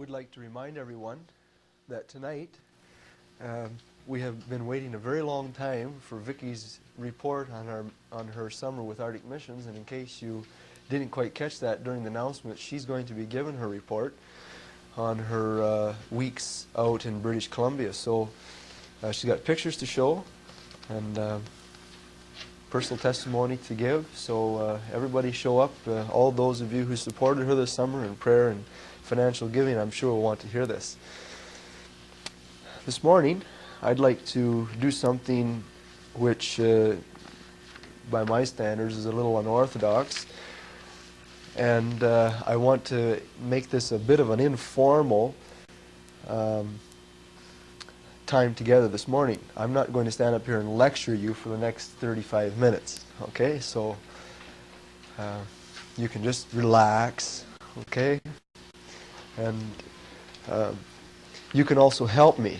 would like to remind everyone that tonight we have been waiting a very long time for Vicky's report on her summer with Arctic Missions, and in case you didn't quite catch that during the announcement, she's going to be giving her report on her weeks out in British Columbia. So she's got pictures to show and personal testimony to give. So everybody show up. All those of you who supported her this summer in prayer and financial giving, I'm sure will want to hear this. This morning, I'd like to do something which, by my standards, is a little unorthodox. And I want to make this a bit of an informal time together this morning. I'm not going to stand up here and lecture you for the next 35 minutes, okay? So you can just relax, okay? And you can also help me.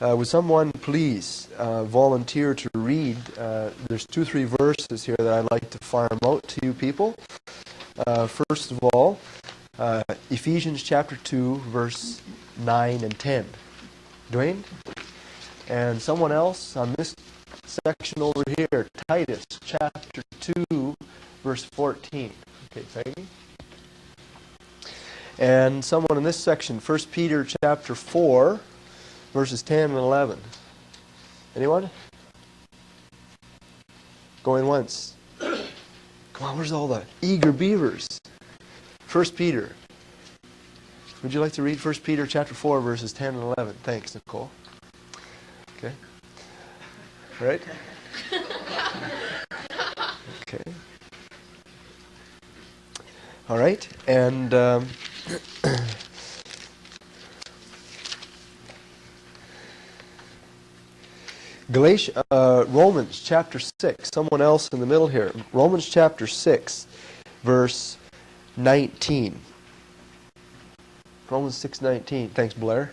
Would someone please volunteer to read? There's 2-3 verses here that I'd like to fire them out to you people. First of all, Ephesians chapter 2, verse 9 and 10. Dwayne? And someone else on this section over here, Titus chapter 2, verse 14. Okay, Peggy? And someone in this section, 1 Peter chapter 4, verses 10 and 11. Anyone? Going once. Come on, where's all the eager beavers? 1 Peter. Would you like to read 1 Peter chapter 4, verses 10 and 11? Thanks, Nicole. Okay. All right? Okay. All right. And Romans chapter 6. Someone else in the middle here. Romans chapter 6, verse 19. Romans 6:19. Thanks, Blair.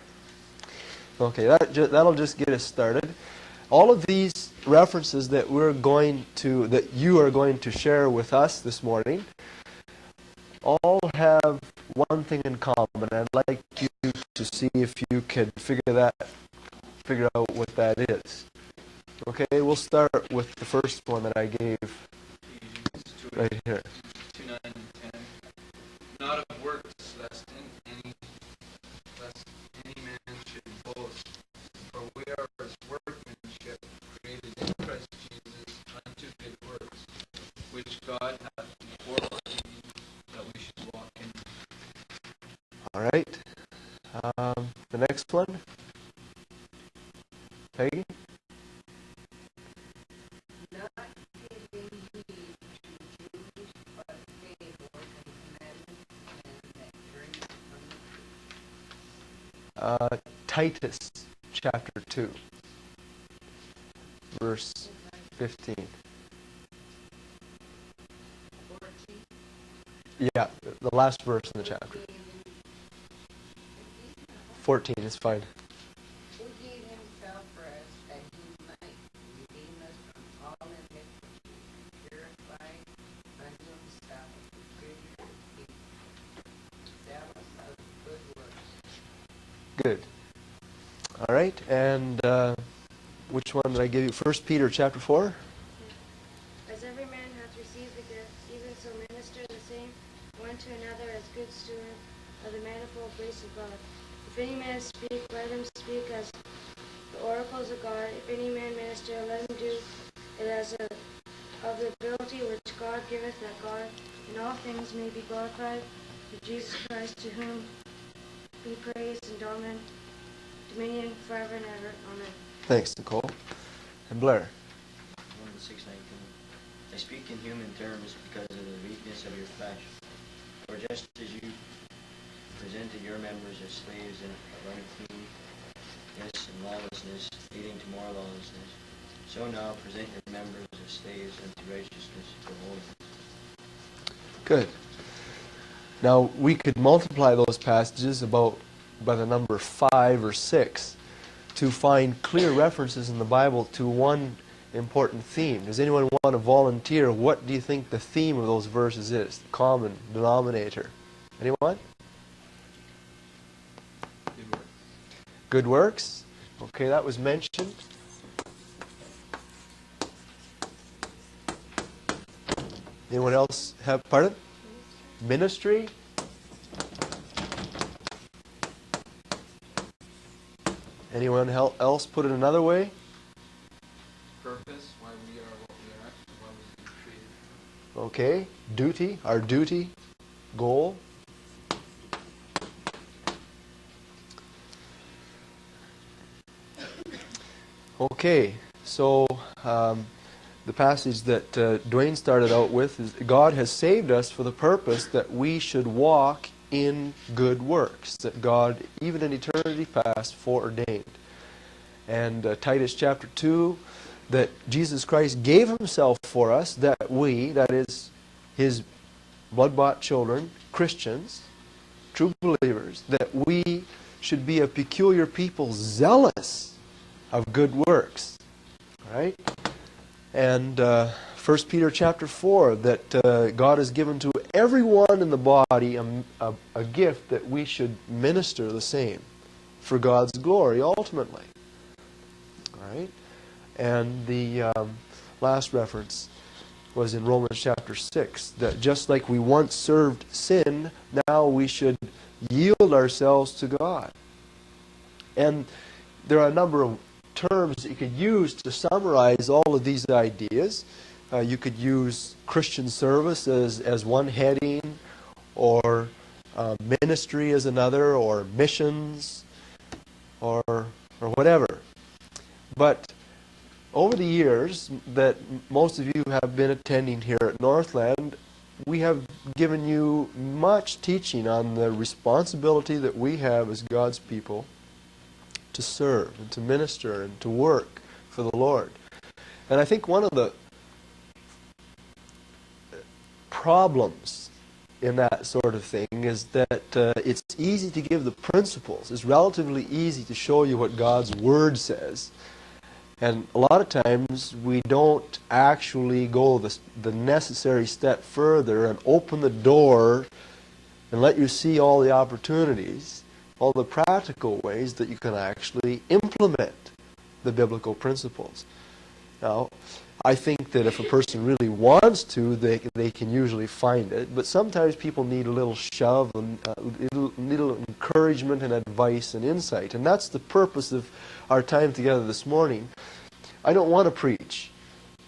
Okay, that'll just get us started. All of these references that you are going to share with us this morning, all have one thing in common. I'd like you to see if you could figure out what that is. Okay, we'll start with the first one that I gave right here. 2:9 and 10. Not of works, lest any man should boast. For we are his workmanship, created in Christ Jesus unto good works, which God hath before ordained that we should walk in. All right. The next one. Peggy? Titus chapter 2, verse 15. Yeah, the last verse in the chapter. 14 is fine. Who gave himself for us that he might redeem us from all iniquity, purify unto himself a peculiar people, zealous of good works. Good. All right, and which one did I give you? 1 Peter chapter 4? As every man hath received the gift, even so minister the same one to another as good steward of the manifold grace of God. If any man speak, let him speak as the oracles of God. If any man minister, let him do it as of the ability which God giveth, that God in all things may be glorified through Jesus Christ, to whom be praise and dominion forever and ever. Amen. Thanks, Nicole. And Blair? Romans 6:19. I speak in human terms because of the weakness of your flesh. For just as you presented your members as slaves of uncleanness and lawlessness, leading to more lawlessness, so now present your members as slaves unto righteousness for holiness. Good. Now, we could multiply those passages by the number 5 or 6 to find clear references in the Bible to one important theme. Does anyone want to volunteer? What do you think the theme of those verses is? The common denominator. Anyone? Good works. Okay, that was mentioned. Anyone else have, pardon? Ministry. Anyone else put it another way? Purpose, why we are what we are, why we were created. Okay. Duty, our duty, goal. Okay, so the passage that Dwayne started out with is God has saved us for the purpose that we should walk in good works, that God, even in eternity past, foreordained. And Titus chapter 2, that Jesus Christ gave himself for us, that we, that is his blood-bought children, Christians, true believers, that we should be a peculiar people zealous of good works. Right? And 1 Peter chapter 4, that God has given to everyone in the body a gift that we should minister the same for God's glory ultimately. All right? And the last reference was in Romans chapter 6, that just like we once served sin, now we should yield ourselves to God. And there are a number of terms that you could use to summarize all of these ideas. You could use Christian service as one heading, or ministry as another, or missions, or whatever. But over the years that most of you have been attending here at Northland, we have given you much teaching on the responsibility that we have as God's people to serve and to minister and to work for the Lord. And I think one of the problems in that sort of thing is that it's easy to give the principles. It's relatively easy to show you what God's Word says. And a lot of times we don't actually go the necessary step further and open the door and let you see all the opportunities, all the practical ways that you can actually implement the biblical principles. Now, I think that if a person really wants to, they can usually find it, but sometimes people need a little shove and little encouragement and advice and insight, and that's the purpose of our time together this morning. I don't want to preach.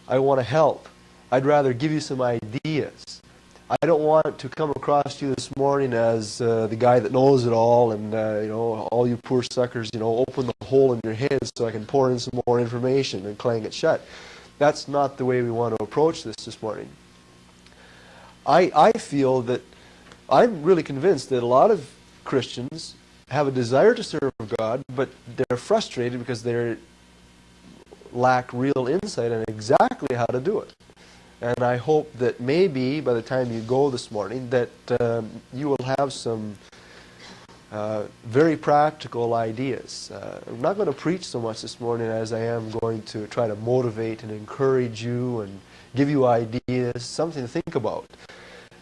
I want to help. I'd rather give you some ideas. I don't want to come across you this morning as the guy that knows it all, and all you poor suckers, open the hole in your head so I can pour in some more information and clang it shut. That's not the way we want to approach this morning. I feel that I'm really convinced that a lot of Christians have a desire to serve God, but they're frustrated because they lack real insight on exactly how to do it. And I hope that maybe by the time you go this morning that you will have some very practical ideas. I'm not going to preach so much this morning as I am going to try to motivate and encourage you and give you ideas, something to think about.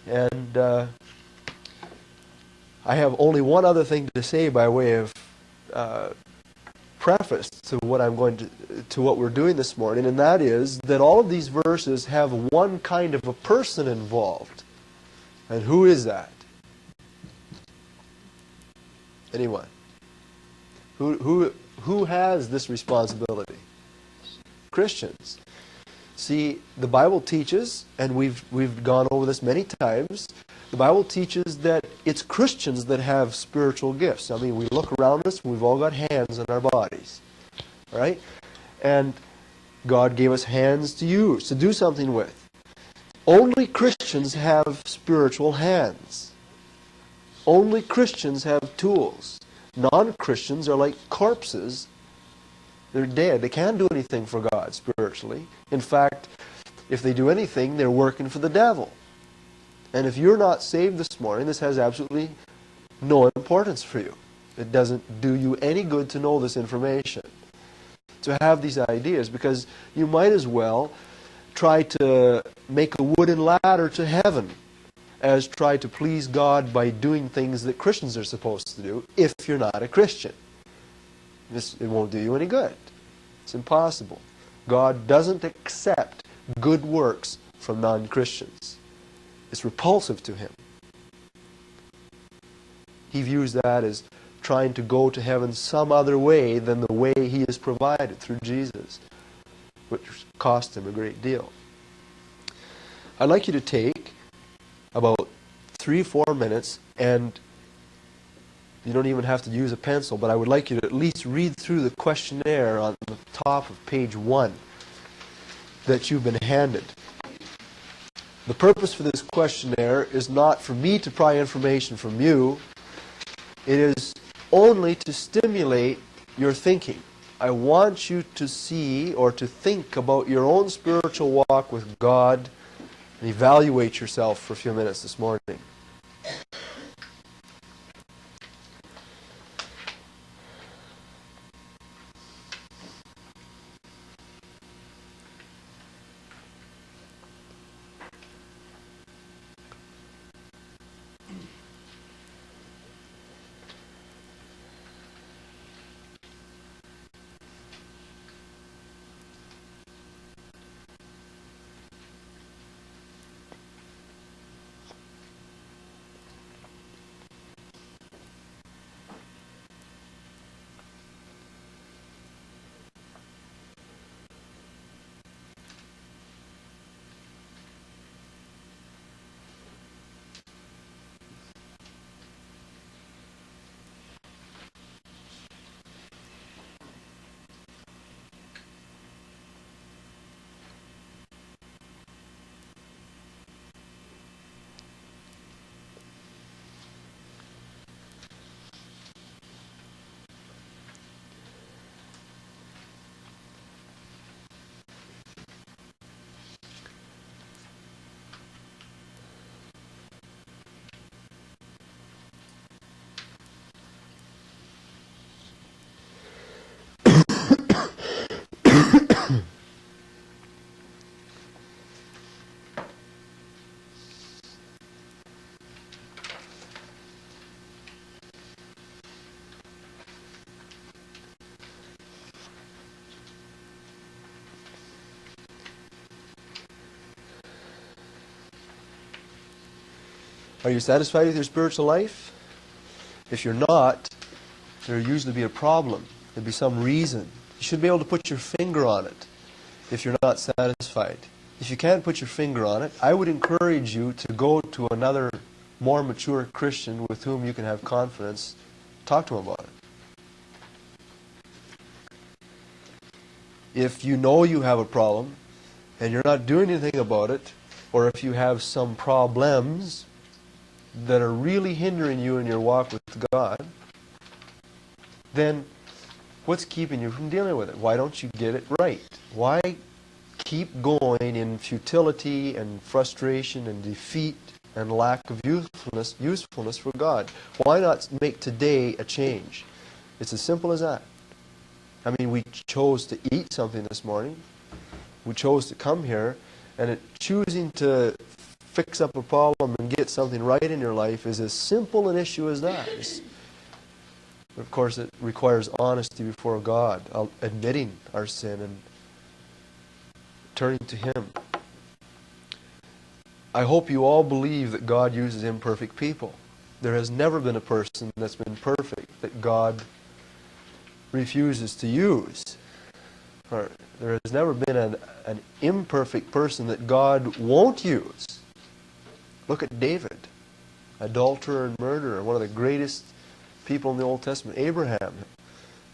And I have only one other thing to say by way of preface to what what we're doing this morning, and that is that all of these verses have one kind of a person involved. And who is that? Anyone? Who has this responsibility? Christians. See, the Bible teaches, and we've gone over this many times, the Bible teaches that it's Christians that have spiritual gifts. I mean, we look around us, and we've all got hands in our bodies, right? And God gave us hands to use, to do something with. Only Christians have spiritual hands. Only Christians have tools. Non-Christians are like corpses. They're dead. They can't do anything for God spiritually. In fact, if they do anything, they're working for the devil. And if you're not saved this morning, this has absolutely no importance for you. It doesn't do you any good to know this information, to have these ideas, because you might as well try to make a wooden ladder to heaven as try to please God by doing things that Christians are supposed to do if you're not a Christian. It won't do you any good. It's impossible. God doesn't accept good works from non-Christians. It's repulsive to him. He views that as trying to go to heaven some other way than the way he has provided through Jesus, which cost him a great deal. I'd like you to take about 3-4 minutes, and you don't even have to use a pencil, but I would like you to at least read through the questionnaire on the top of page 1 that you've been handed. The purpose for this questionnaire is not for me to pry information from you. It is only to stimulate your thinking. I want you to see or to think about your own spiritual walk with God and evaluate yourself for a few minutes this morning. Are you satisfied with your spiritual life? If you're not, there'll usually be a problem. There'll be some reason. You should be able to put your finger on it if you're not satisfied. If you can't put your finger on it, I would encourage you to go to another more mature Christian with whom you can have confidence. Talk to him about it. If you know you have a problem and you're not doing anything about it, or if you have some problems that are really hindering you in your walk with God, then what's keeping you from dealing with it? Why don't you get it right? Why keep going in futility and frustration and defeat and lack of usefulness for God? Why not make today a change? It's as simple as that. I mean, we chose to eat something this morning. We chose to come here, and choosing to fix up a problem and get something right in your life is as simple an issue as that. Of course, it requires honesty before God, admitting our sin and turning to Him. I hope you all believe that God uses imperfect people. There has never been a person that's been perfect that God refuses to use. Or there has never been an imperfect person that God won't use. Look at David, adulterer and murderer, one of the greatest people in the Old Testament. Abraham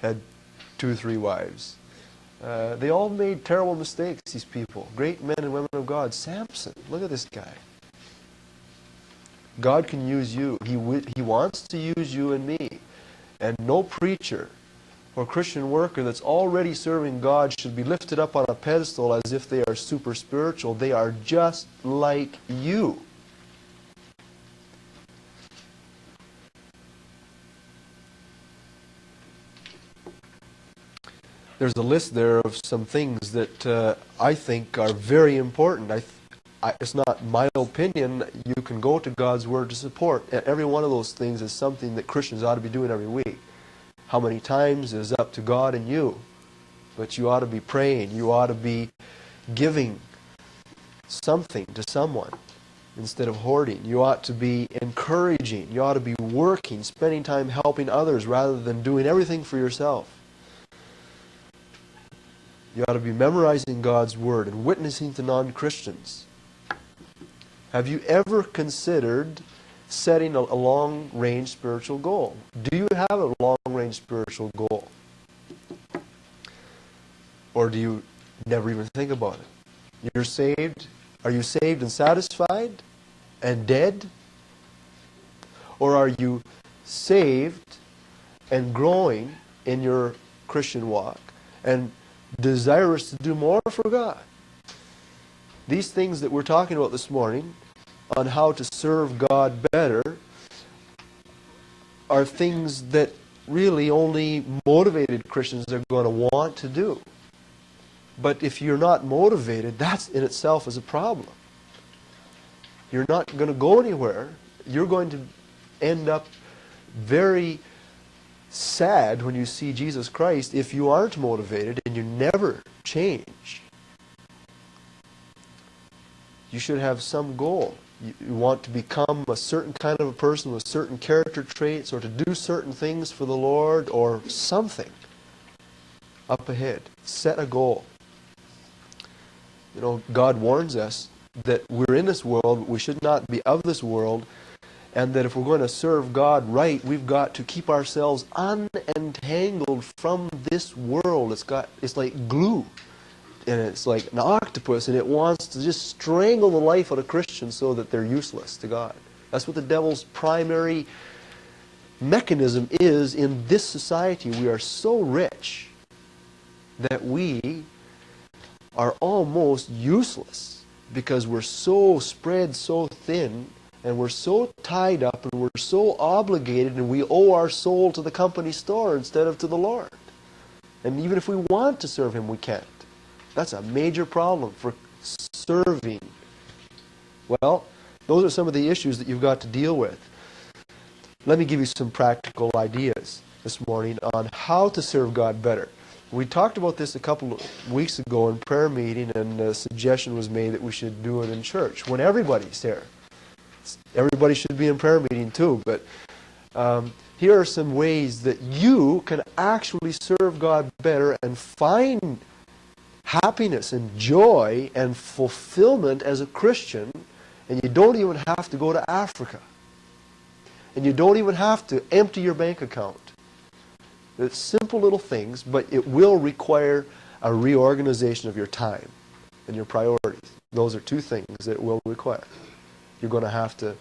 had 2 or 3 wives. They all made terrible mistakes, these people. Great men and women of God. Samson, look at this guy. God can use you. He wants to use you and me. And no preacher or Christian worker that's already serving God should be lifted up on a pedestal as if they are super spiritual. They are just like you. There's a list there of some things that I think are very important. It's not my opinion. You can go to God's Word to support. And every one of those things is something that Christians ought to be doing every week. How many times is up to God and you. But you ought to be praying. You ought to be giving something to someone instead of hoarding. You ought to be encouraging. You ought to be working, spending time helping others rather than doing everything for yourself. You ought to be memorizing God's Word and witnessing to non-Christians. Have you ever considered setting a long-range spiritual goal? Do you have a long-range spiritual goal? Or do you never even think about it? You're saved. Are you saved and satisfied and dead? Or are you saved and growing in your Christian walk and desirous to do more for God? These things that we're talking about this morning on how to serve God better are things that really only motivated Christians are going to want to do. But if you're not motivated, that in itself is a problem. You're not going to go anywhere. You're going to end up very sad when you see Jesus Christ if you aren't motivated and you never change. You should have some goal. You want to become a certain kind of a person with certain character traits, or to do certain things for the Lord, or something up ahead. Set a goal. You know, God warns us that we're in this world, we should not be of this world, and that if we're going to serve God right, we've got to keep ourselves unentangled from this world. It's like glue, and it's like an octopus, and it wants to just strangle the life out of Christians so that they're useless to God. That's what the devil's primary mechanism is in this society. We are so rich that we are almost useless because we're so spread so thin, and we're so tied up, and we're so obligated, and we owe our soul to the company store instead of to the Lord. And even if we want to serve Him, we can't. That's a major problem for serving. Well, those are some of the issues that you've got to deal with. Let me give you some practical ideas this morning on how to serve God better. We talked about this a couple of weeks ago in prayer meeting, and a suggestion was made that we should do it in church when everybody's here. Everybody should be in prayer meeting too, but here are some ways that you can actually serve God better and find happiness and joy and fulfillment as a Christian, and you don't even have to go to Africa. And you don't even have to empty your bank account. It's simple little things, but it will require a reorganization of your time and your priorities. Those are two things that it will require. You're going to have to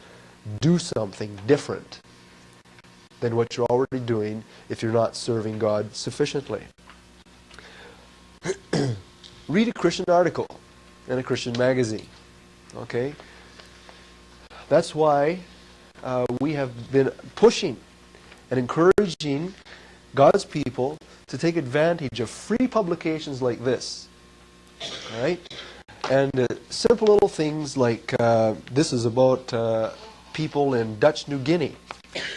do something different than what you're already doing if you're not serving God sufficiently. Read a Christian article in a Christian magazine. Okay? That's why we have been pushing and encouraging God's people to take advantage of free publications like this. All right? And simple little things like this is about people in Dutch New Guinea.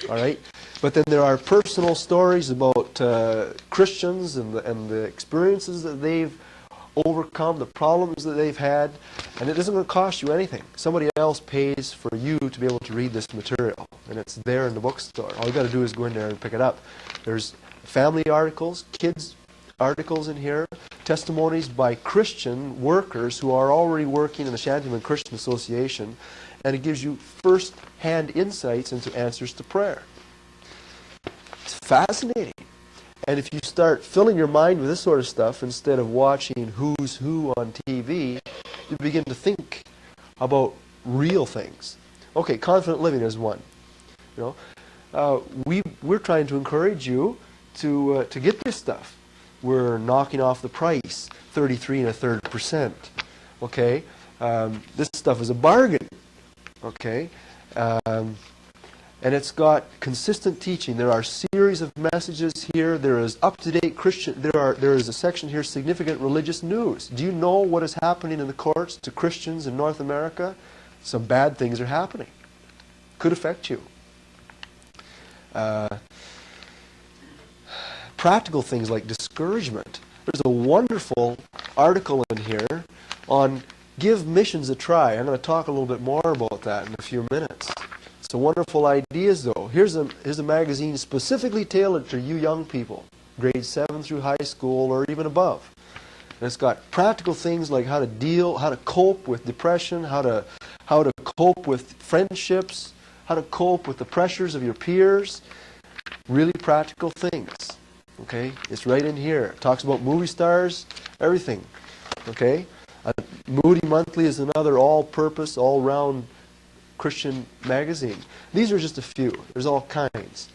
All right? But then there are personal stories about Christians and the experiences that they've overcome, the problems that they've had, and it isn't going to cost you anything. Somebody else pays for you to be able to read this material, and it's there in the bookstore. All you got to do is go in there and pick it up. There's family articles, kids articles in here, testimonies by Christian workers who are already working in the Shantyman Christian Association, and it gives you first-hand insights into answers to prayer. It's fascinating. And if you start filling your mind with this sort of stuff instead of watching who's who on TV, you begin to think about real things. Okay, confident living is one. You know, we're trying to encourage you to get this stuff. We're knocking off the price, 33 1/3%. Okay, this stuff is a bargain. Okay. And it's got consistent teaching. There are series of messages here. There is up-to-date Christian. There is a section here, significant religious news. Do you know what is happening in the courts to Christians in North America? Some bad things are happening. Could affect you. practical things like discouragement. There's a wonderful article in here on give missions a try. I'm going to talk a little bit more about that in a few minutes. Some wonderful ideas, though. Here's a magazine specifically tailored to you young people, grades 7 through high school or even above. And it's got practical things like how to cope with depression, how to cope with friendships, how to cope with the pressures of your peers. Really practical things. Okay, it's right in here. It talks about movie stars, everything. Okay, Moody Monthly is another all-purpose, all-round Christian magazine. These are just a few. There's all kinds,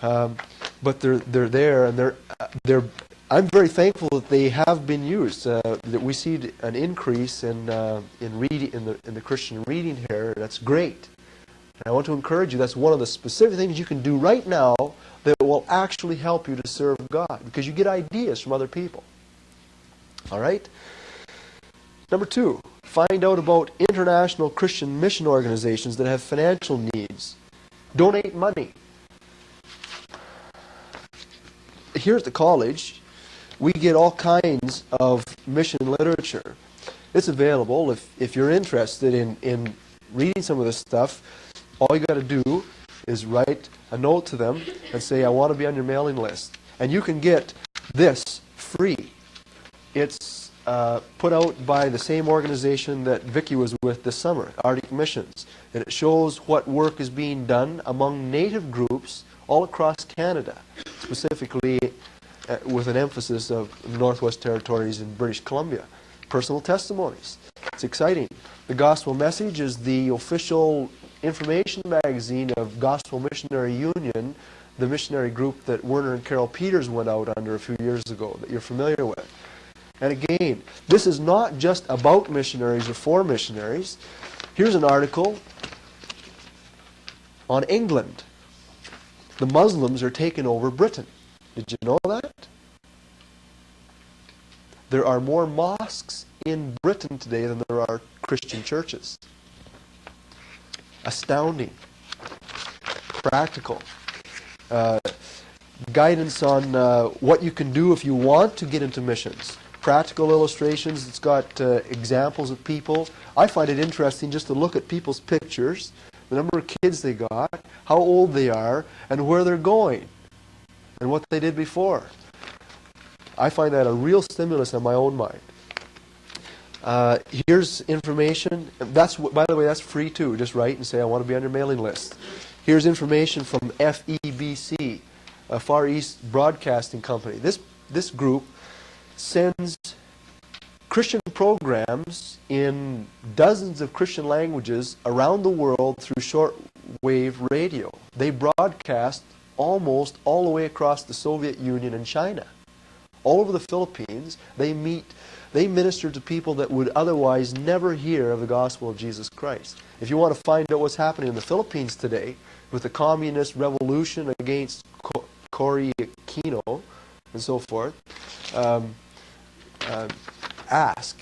but they're there, and I'm very thankful that they have been used. That we see an increase in reading in the Christian reading here. That's great. And I want to encourage you. That's one of the specific things you can do right now that will actually help you to serve God, because you get ideas from other people. All right? Number 2, find out about international Christian mission organizations that have financial needs. Donate money. Here at the college, we get all kinds of mission literature. It's available if you're interested in reading some of this stuff. All you got to do is write a note to them and say, I want to be on your mailing list. And you can get this free. It's put out by the same organization that Vicki was with this summer, Arctic Missions. And it shows what work is being done among native groups all across Canada, specifically with an emphasis of Northwest Territories and British Columbia. Personal testimonies. It's exciting. The Gospel Message is the official information magazine of Gospel Missionary Union, the missionary group that Werner and Carol Peters went out under a few years ago that you're familiar with. And again, this is not just about missionaries or for missionaries. Here's an article on England. The Muslims are taking over Britain. Did you know that? There are more mosques in Britain today than there are Christian churches. Astounding. Practical. Guidance on what you can do if you want to get into missions. Practical illustrations. It's got examples of people. I find it interesting just to look at people's pictures, the number of kids they got, how old they are, and where they're going, and what they did before. I find that a real stimulus on my own mind. Here's information. By the way, that's free too. Just write and say, I want to be on your mailing list. Here's information from FEBC, a Far East Broadcasting Company. This group sends Christian programs in dozens of Christian languages around the world through shortwave radio. They broadcast almost all the way across the Soviet Union and China. All over the Philippines, they minister to people that would otherwise never hear of the gospel of Jesus Christ. If you want to find out what's happening in the Philippines today with the communist revolution against Cory Aquino and so forth, ask.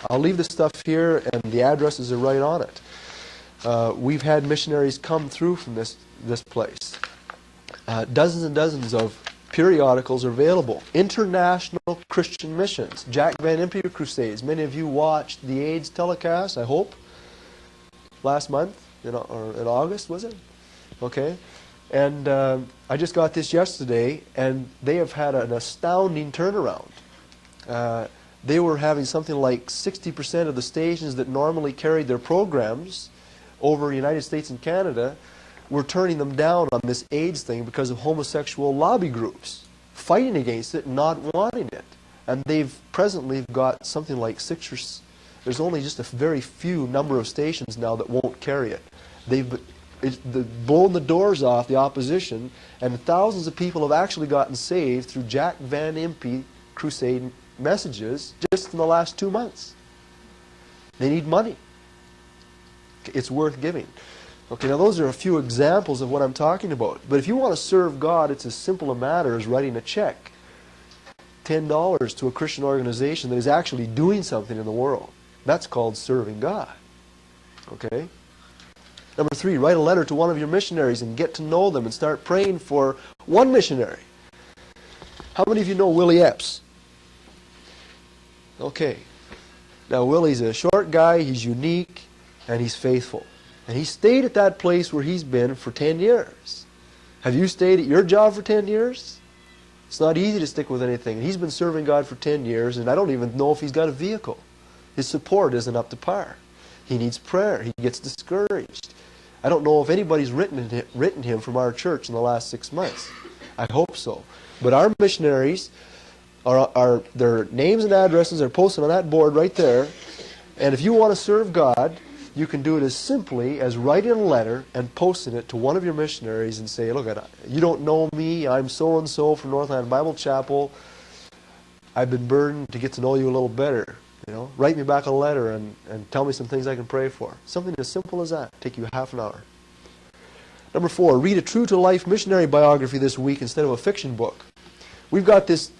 I'll leave the stuff here, and the addresses are right on it. We've had missionaries come through from this place. Dozens and dozens of periodicals are available. International Christian Missions, Jack Van Impe Crusades. Many of you watched the AIDS telecast, I hope, last month, or in August, was it? Okay. And I just got this yesterday, and they have had an astounding turnaround. They were having something like 60% of the stations that normally carried their programs over the United States and Canada were turning them down on this AIDS thing because of homosexual lobby groups fighting against it and not wanting it. And they've presently got something like there's only just a very few number of stations now that won't carry it. They've blown the doors off the opposition, and thousands of people have actually gotten saved through Jack Van Impe crusade messages just in the last 2 months. They need money. It's worth giving. Okay, now those are a few examples of what I'm talking about. But if you want to serve God, it's as simple a matter as writing a check. $10 to a Christian organization that is actually doing something in the world. That's called serving God. Okay? Number 3, write a letter to one of your missionaries and get to know them and start praying for one missionary. How many of you know Willie Epps? Okay. Now, Willie's a short guy, he's unique, and he's faithful. And he stayed at that place where he's been for 10 years. Have you stayed at your job for 10 years? It's not easy to stick with anything. And he's been serving God for 10 years, and I don't even know if he's got a vehicle. His support isn't up to par. He needs prayer. He gets discouraged. I don't know if anybody's written him from our church in the last 6 months. I hope so. But our missionaries, their names and addresses are posted on that board right there. And if you want to serve God, you can do it as simply as writing a letter and posting it to one of your missionaries and say, look, you don't know me, I'm so-and-so from Northland Bible Chapel. I've been burdened to get to know you a little better. Write me back a letter and tell me some things I can pray for. Something as simple as that. Take you half an hour. Number 4, read a true-to-life missionary biography this week instead of a fiction book. We've got this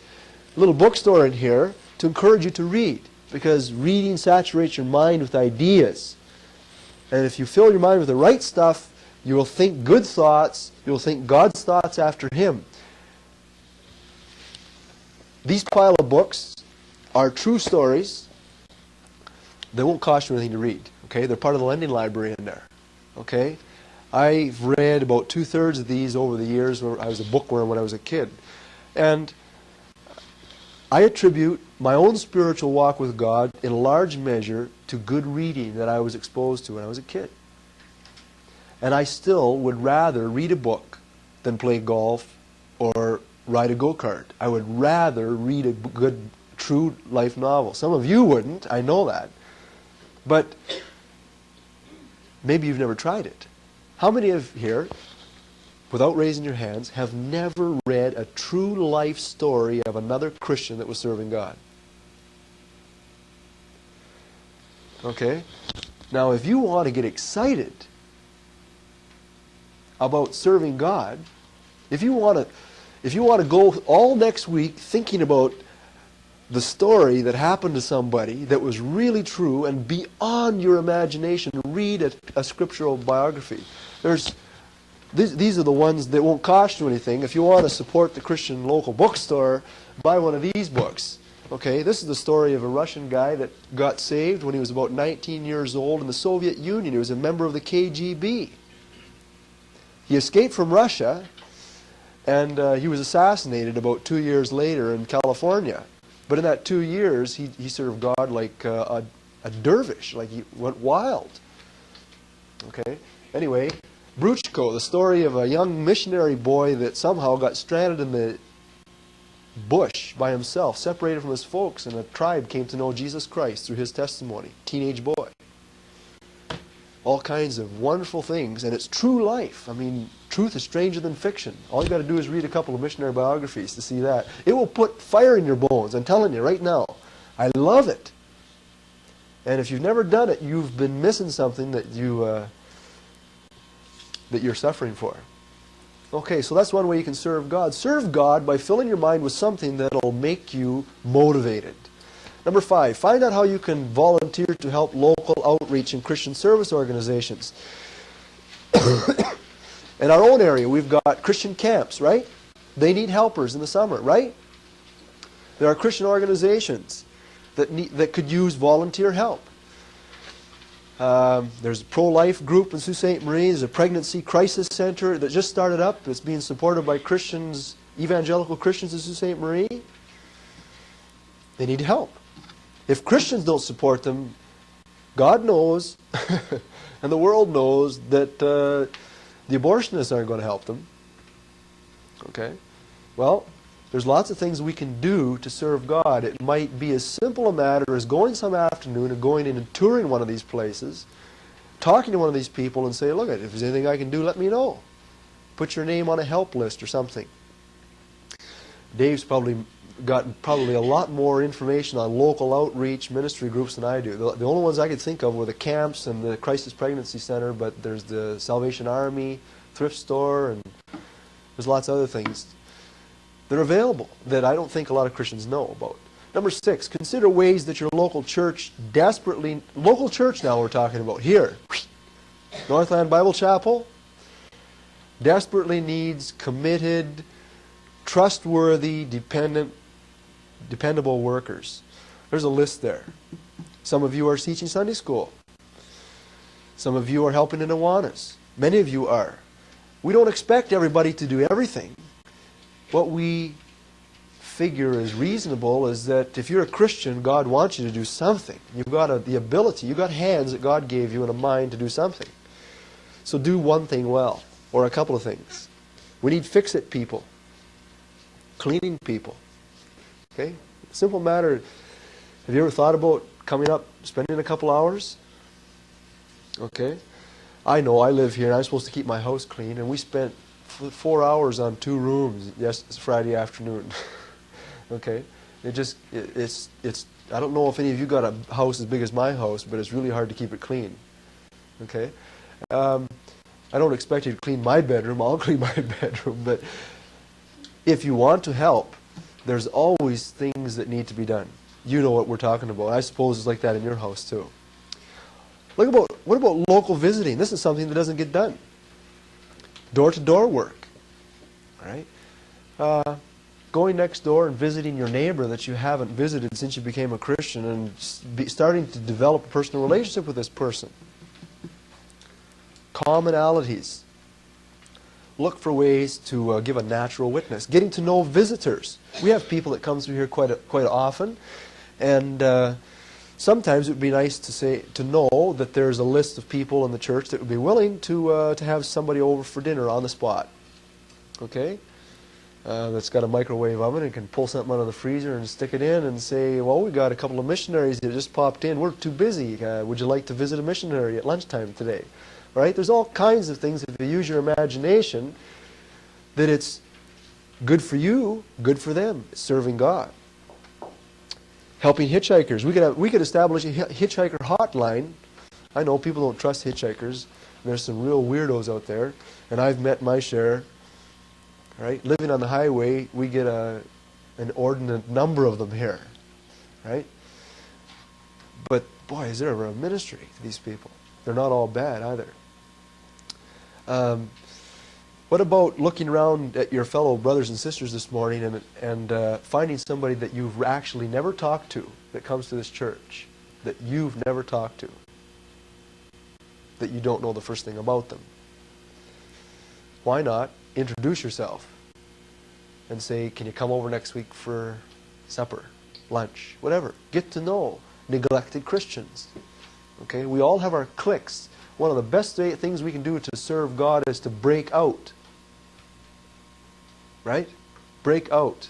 little bookstore in here to encourage you to read, because reading saturates your mind with ideas. And if you fill your mind with the right stuff, you will think good thoughts, you will think God's thoughts after Him. These pile of books are true stories. They won't cost you anything to read. Okay, they're part of the lending library in there. Okay, I've read about 2/3 of these over the years. I was a bookworm when I was a kid, and I attribute my own spiritual walk with God in a large measure to good reading that I was exposed to when I was a kid. And I still would rather read a book than play golf or ride a go-kart. I would rather read a good, true life novel. Some of you wouldn't, I know that. But maybe you've never tried it. How many of here, without raising your hands, have never read a true life story of another Christian that was serving God? Okay? Now, if you want to get excited about serving God, if you want to go all next week thinking about the story that happened to somebody that was really true and beyond your imagination, read a scriptural biography. These are the ones that won't cost you anything. If you want to support the Christian local bookstore, buy one of these books. Okay, this is the story of a Russian guy that got saved when he was about 19 years old in the Soviet Union. He was a member of the KGB. He escaped from Russia, and he was assassinated about 2 years later in California. But in that 2 years, he served God like a dervish, like he went wild. Okay, anyway, Bruchko, the story of a young missionary boy that somehow got stranded in the bush by himself, separated from his folks, and a tribe came to know Jesus Christ through his testimony. Teenage boy. All kinds of wonderful things, and it's true life. I mean, truth is stranger than fiction. All you got to do is read a couple of missionary biographies to see that. It will put fire in your bones, I'm telling you right now. I love it. And if you've never done it, you've been missing something that you're suffering for. Okay, so that's one way you can serve God. Serve God by filling your mind with something that will make you motivated. Number 5, find out how you can volunteer to help local outreach and Christian service organizations. In our own area, we've got Christian camps, right? They need helpers in the summer, right? There are Christian organizations that could use volunteer help. There's a pro-life group in Sault Ste. Marie. There's a pregnancy crisis center that just started up. It's being supported by Christians, evangelical Christians in Sault Ste. Marie. They need help. If Christians don't support them, God knows, and the world knows that the abortionists aren't going to help them. Okay? Well, there's lots of things we can do to serve God. It might be as simple a matter as going some afternoon and going in and touring one of these places, talking to one of these people and say, look, if there's anything I can do, let me know. Put your name on a help list or something. Dave's probably got a lot more information on local outreach ministry groups than I do. The only ones I could think of were the camps and the Crisis Pregnancy Center, but there's the Salvation Army, thrift store, and there's lots of other things. They're available that I don't think a lot of Christians know about. Number 6, consider ways that your local church local church now we're talking about, here, Northland Bible Chapel, desperately needs committed, trustworthy, dependable workers. There's a list there. Some of you are teaching Sunday school. Some of you are helping in Awanas. Many of you are. We don't expect everybody to do everything. What we figure is reasonable is that if you're a Christian, God wants you to do something. You've got the ability, you've got hands that God gave you and a mind to do something. So do one thing well, or a couple of things. We need fix-it people, cleaning people. Okay? Simple matter. Have you ever thought about coming up, spending a couple hours? Okay? I know, I live here, and I'm supposed to keep my house clean, and we spent 4 hours on 2 rooms Friday afternoon. Okay? It's I don't know if any of you got a house as big as my house, but it's really hard to keep it clean. Okay? I don't expect you to clean my bedroom. I'll clean my bedroom. But if you want to help, there's always things that need to be done. You know what we're talking about. I suppose it's like that in your house too. What about local visiting? This is something that doesn't get done. Door-to-door work. All right? Going next door and visiting your neighbor that you haven't visited since you became a Christian and starting to develop a personal relationship with this person. Commonalities. Look for ways to give a natural witness. Getting to know visitors. We have people that come through here quite often, and sometimes it would be nice to know that there's a list of people in the church that would be willing to have somebody over for dinner on the spot. Okay? That's got a microwave oven and can pull something out of the freezer and stick it in and say, well, we got a couple of missionaries that just popped in. We're too busy. Would you like to visit a missionary at lunchtime today? Right? There's all kinds of things, if you use your imagination, that it's good for you, good for them. It's serving God. Helping hitchhikers. We could establish a hitchhiker hotline. I know people don't trust hitchhikers. There's some real weirdos out there, and I've met my share. Right? Living on the highway, we get an inordinate number of them here. Right? But boy, is there ever a ministry to these people. They're not all bad either. What about looking around at your fellow brothers and sisters this morning and finding somebody that you've actually never talked to that comes to this church, that you've never talked to, that you don't know the first thing about them? Why not introduce yourself and say, can you come over next week for supper, lunch, whatever. Get to know neglected Christians. Okay, we all have our cliques. One of the best things we can do to serve God is to break out. Right? Break out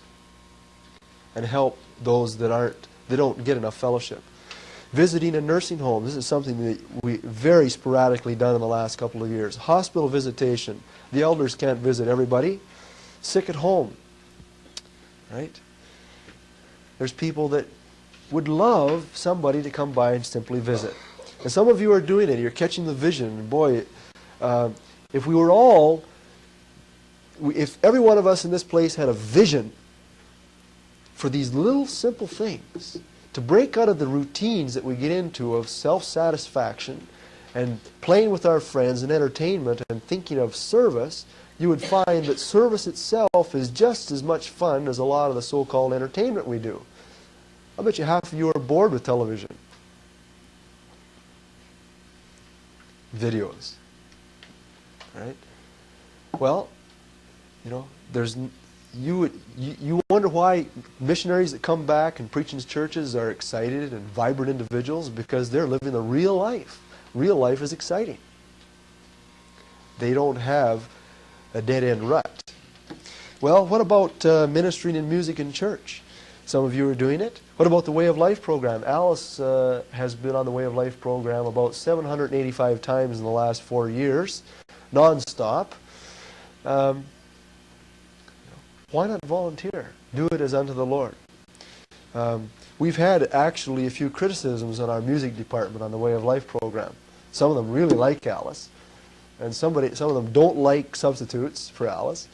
and help those that don't get enough fellowship. Visiting a nursing home. This is something that we very sporadically done in the last couple of years. Hospital visitation. The elders can't visit everybody. Sick at home. Right? There's people that would love somebody to come by and simply visit. And some of you are doing it. You're catching the vision. And boy, if we were all, if every one of us in this place had a vision for these little simple things, to break out of the routines that we get into of self-satisfaction and playing with our friends and entertainment and thinking of service, you would find that service itself is just as much fun as a lot of the so-called entertainment we do. I bet you half of you are bored with television. Videos. Right? Well, you know, you wonder why missionaries that come back and preach in churches are excited and vibrant individuals, because they're living the real life. Real life is exciting. They don't have a dead-end rut. Well, what about ministering in music in church? Some of you are doing it. What about the Way of Life program? Alice has been on the Way of Life program about 785 times in the last 4 years, non-stop. Why not volunteer? Do it as unto the Lord. We've had actually a few criticisms on our music department on the Way of Life program. Some of them really like Alice, and some of them don't like substitutes for Alice.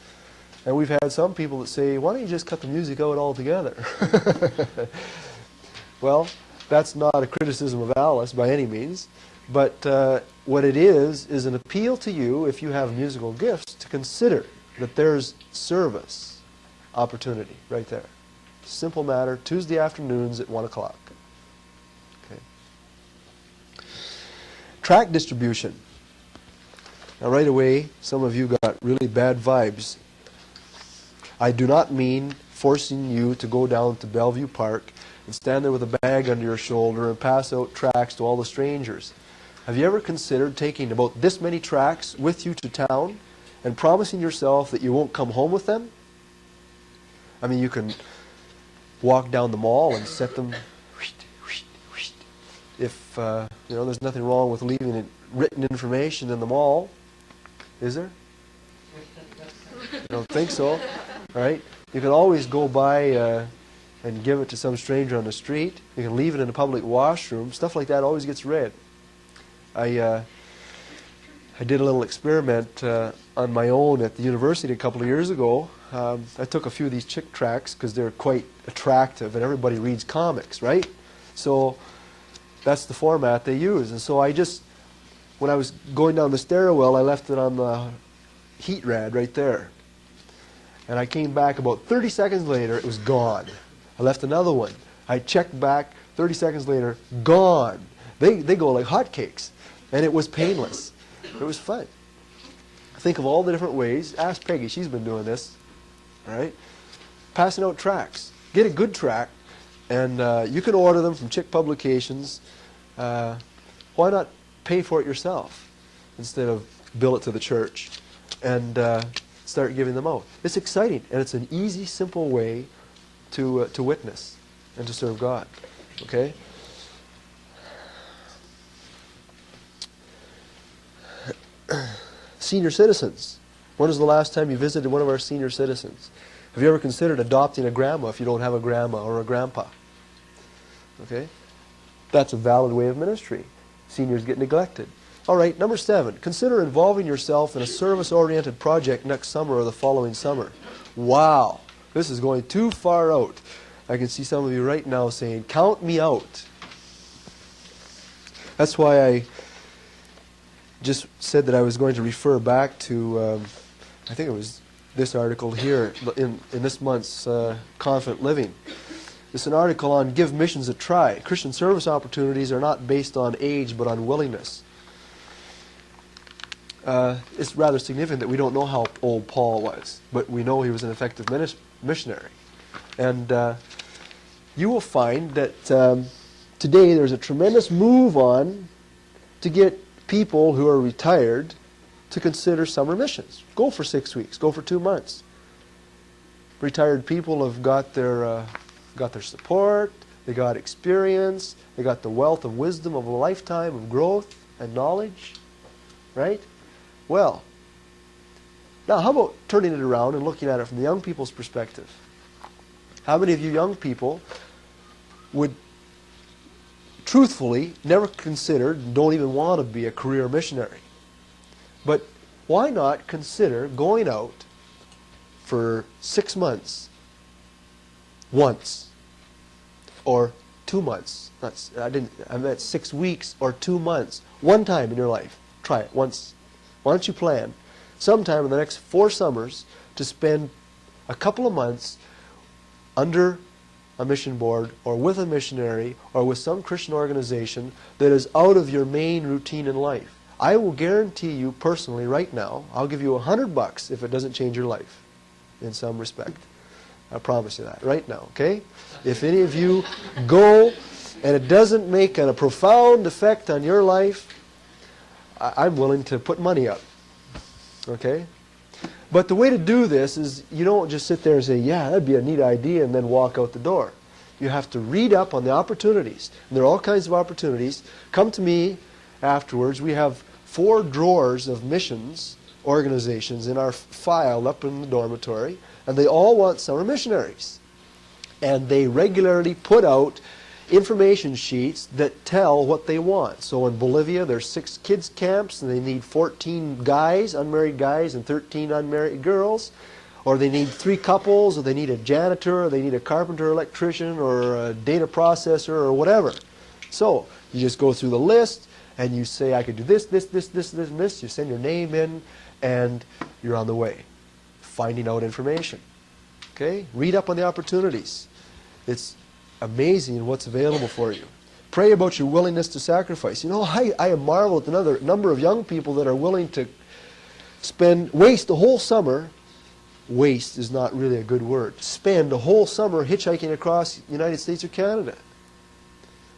And we've had some people that say, why don't you just cut the music out altogether? Well, that's not a criticism of Alice by any means, but what it is an appeal to you, if you have musical gifts, to consider that there's service opportunity right there. Simple matter, Tuesday afternoons at 1 o'clock. Okay. Tract distribution. Now right away, some of you got really bad vibes. I do not mean forcing you to go down to Bellevue Park and stand there with a bag under your shoulder and pass out tracts to all the strangers. Have you ever considered taking about this many tracts with you to town and promising yourself that you won't come home with them? I mean, you can walk down the mall and set them. If you know, there's nothing wrong with leaving it written information in the mall, is there? I don't think so. All right. You can always go by and give it to some stranger on the street. You can leave it in a public washroom. Stuff like that always gets read. I did a little experiment on my own at the university a couple of years ago. I took a few of these chick tracts because they're quite attractive and everybody reads comics, right? So that's the format they use. And so I just, when I was going down the stairwell, I left it on the heat rad right there. And I came back about 30 seconds later, it was gone. I left another one. I checked back, 30 seconds later, gone. They go like hotcakes. And it was painless. It was fun. Think of all the different ways. Ask Peggy, she's been doing this. All right? Passing out tracts. Get a good tract, and you can order them from Chick Publications. Why not pay for it yourself instead of bill it to the church and start giving them out? It's exciting, and it's an easy, simple way to witness and to serve God. Okay? Senior citizens. When was the last time you visited one of our senior citizens? Have you ever considered adopting a grandma if you don't have a grandma or a grandpa? Okay? That's a valid way of ministry. Seniors get neglected. All right, number 7. Consider involving yourself in a service-oriented project next summer or the following summer. Wow, this is going too far out. I can see some of you right now saying, count me out. That's why I just said that I was going to refer back to, I think it was this article here in this month's Confident Living. It's an article on Give Missions a Try. Christian service opportunities are not based on age but on willingness. It's rather significant that we don't know how old Paul was, but we know he was an effective missionary. And you will find that today there's a tremendous move on to get people who are retired to consider summer missions. Go for 6 weeks. Go for 2 months. Retired people have got their support. They got experience. They got the wealth of wisdom of a lifetime of growth and knowledge. Right? Well, now how about turning it around and looking at it from the young people's perspective? How many of you young people would truthfully never considered, don't even want to be a career missionary? But why not consider going out for 6 months once or 2 months? I meant 6 weeks or 2 months. One time in your life. Try it once. Why don't you plan sometime in the next 4 summers to spend a couple of months under a mission board or with a missionary or with some Christian organization that is out of your main routine in life? I will guarantee you personally right now, I'll give you $100 if it doesn't change your life in some respect. I promise you that right now, okay? If any of you go and it doesn't make a profound effect on your life, I'm willing to put money up, okay? But the way to do this is you don't just sit there and say, yeah, that'd be a neat idea, and then walk out the door. You have to read up on the opportunities. And there are all kinds of opportunities. Come to me afterwards. We have 4 drawers of missions organizations in our file up in the dormitory, and they all want summer missionaries. And they regularly put out information sheets that tell what they want. So in Bolivia, there's 6 kids camps, and they need 14 guys, unmarried guys, and 13 unmarried girls. Or they need 3 couples, or they need a janitor, or they need a carpenter, electrician, or a data processor, or whatever. So you just go through the list, and you say, I could do this, this, this, this, this, and this. You send your name in, and you're on the way, finding out information. Okay? Read up on the opportunities. It's amazing what's available for you. Pray about your willingness to sacrifice. You know, I marvel at the number of young people that are willing to waste the whole summer. Waste is not really a good word. Spend a whole summer hitchhiking across the United States or Canada.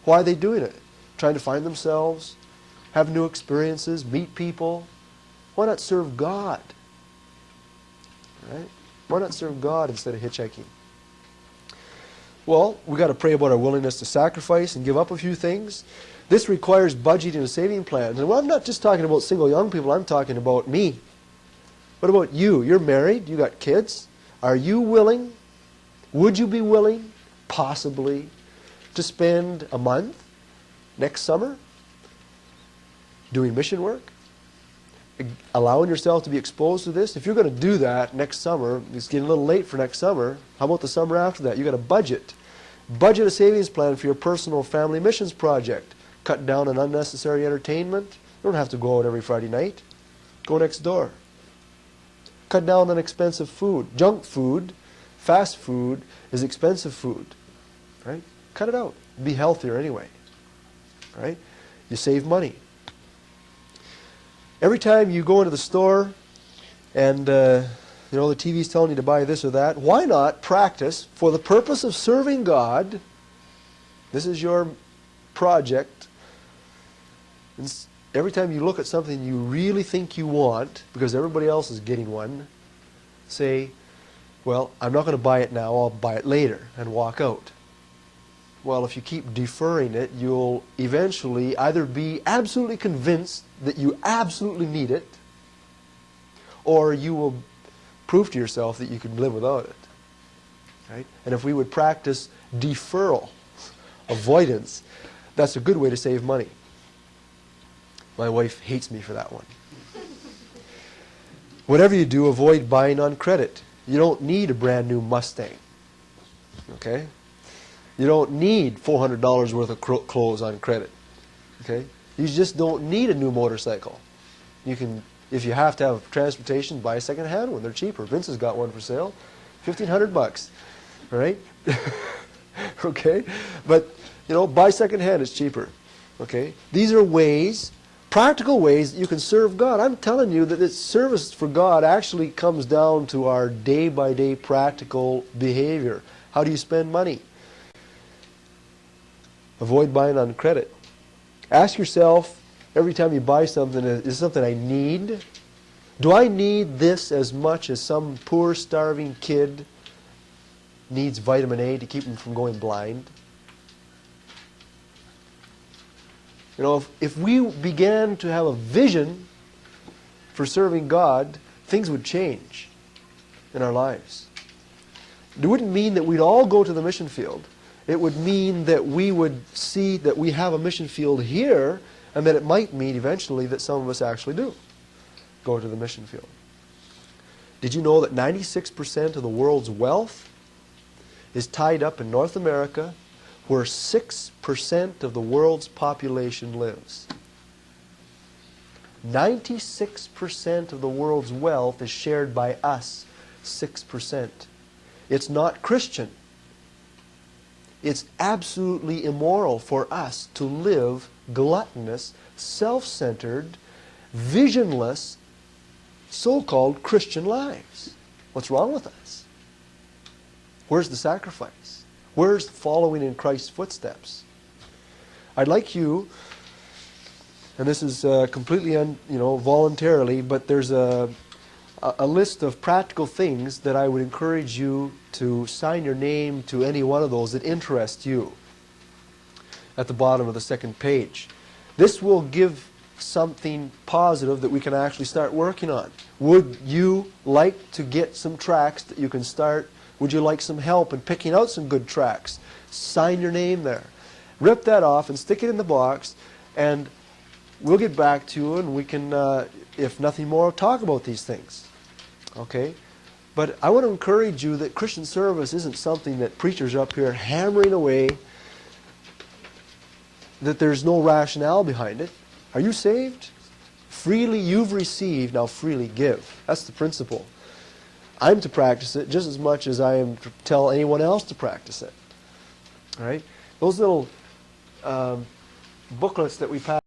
Why are they doing it? Trying to find themselves, have new experiences, meet people. Why not serve God? Right? Why not serve God instead of hitchhiking? Well, we've got to pray about our willingness to sacrifice and give up a few things. This requires budgeting and saving plans. And I'm not just talking about single young people, I'm talking about me. What about you? You're married, you got kids. Are you willing, would you be willing, possibly, to spend a month next summer doing mission work? Allowing yourself to be exposed to this? If you're going to do that next summer, it's getting a little late for next summer, how about the summer after that? You've got to budget. Budget a savings plan for your personal family missions project. Cut down on unnecessary entertainment. You don't have to go out every Friday night. Go next door. Cut down on expensive food. Junk food, fast food is expensive food. Right? Cut it out. Be healthier anyway. Right? You save money. Every time you go into the store and the TV's telling you to buy this or that, why not practice for the purpose of serving God? This is your project. Every time you look at something you really think you want, because everybody else is getting one, say, well, I'm not going to buy it now, I'll buy it later, and walk out. Well, if you keep deferring it, you'll eventually either be absolutely convinced that you absolutely need it, or you will prove to yourself that you can live without it. Right? And if we would practice deferral, avoidance, that's a good way to save money. My wife hates me for that one. Whatever you do, avoid buying on credit. You don't need a brand new Mustang. Okay? You don't need $400 worth of clothes on credit. Okay? You just don't need a new motorcycle. You can, if you have to have transportation, buy a second-hand one. They're cheaper. Vince has got one for sale, $1,500. All right? Okay? But buy second-hand. It's cheaper. Okay? These are ways, practical ways that you can serve God. I'm telling you that this service for God actually comes down to our day-by-day practical behavior. How do you spend money? Avoid buying on credit. Ask yourself every time you buy something, is this something I need? Do I need this as much as some poor, starving kid needs vitamin A to keep him from going blind? If we began to have a vision for serving God, things would change in our lives. It wouldn't mean that we'd all go to the mission field. It would mean that we would see that we have a mission field here, and that it might mean eventually that some of us actually do go to the mission field. Did you know that 96% of the world's wealth is tied up in North America, where 6% of the world's population lives? 96% of the world's wealth is shared by us, 6%. It's not Christian. It's absolutely immoral for us to live gluttonous, self-centered, visionless, so-called Christian lives. What's wrong with us? Where's the sacrifice? Where's following in Christ's footsteps? I'd like you, and this is completely voluntarily, but there's a list of practical things that I would encourage you to sign your name to any one of those that interest you at the bottom of the second page. This will give something positive that we can actually start working on. Would you like to get some tracts that you can start? Would you like some help in picking out some good tracts? Sign your name there. Rip that off and stick it in the box, and we'll get back to you, and we can, if nothing more, talk about these things. Okay? But I want to encourage you that Christian service isn't something that preachers are up here hammering away, that there's no rationale behind it. Are you saved? Freely you've received, now freely give. That's the principle. I'm to practice it just as much as I am to tell anyone else to practice it. All right? Those little booklets that we pass